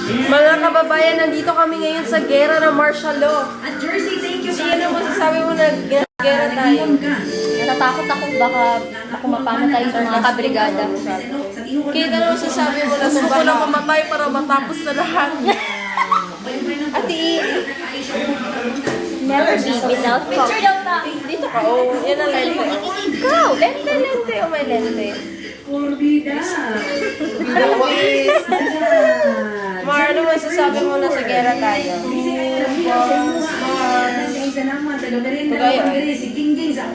Mga kababayan, nandito kami ngayon sa gera ng martial law. At Jersey, thank you. Ano masasabi mo na gera tayo? Natatakot ako baka mapano tayo sa mga kabrigada. Kita ano masasabi mo na gusto ko na mamatay para matapos na lahat. Ate, Never be without picture daw ta. dito ka. Oh, yan ang lente. Ikaw! Lente, lente. Oh, may lente. Mar, ano masasabi mo na sa gera tayo?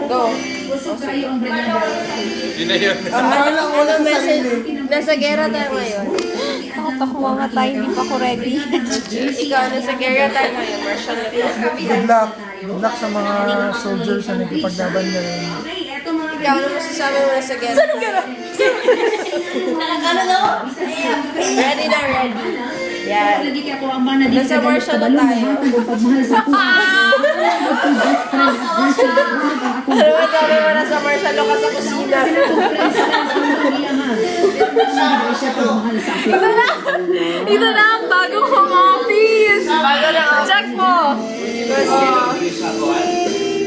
Go. Yun na yun. Ano message? Nasa gera tayo ngayon. Takot ako mamatay, hindi pa ako ready. Ikaw, nasa gera tayo ngayon. Martial law. Good luck. Good luck sa mga soldiers na nagkipaglaban ngayon. Ikaw, ano masasabi mo na sa gera? Saan ang gera? Nakakano na ako? Ready na, ready. Yan. Nasa Nasa martial law tayo. Ano masasabi mo na sa martial law ka sa kusina? Ito na ang bagong home office! Bago na ako. Check mo!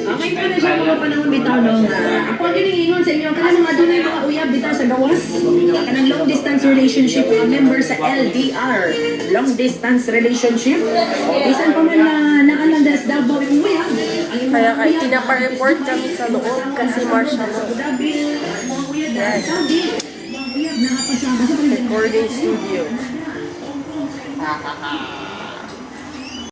Okay po na siya mga panahon bitaw no nga. Ako ang giningon sa inyo kanang mga dunay mga uyab bitaw sa gawas. Kanang long distance relationship mga member sa LDR. Long distance relationship. Bisan pa man na nakalandas Davao yung uyab. Kaya pinapa-report kami sa loob kasi martial law. Recording studio.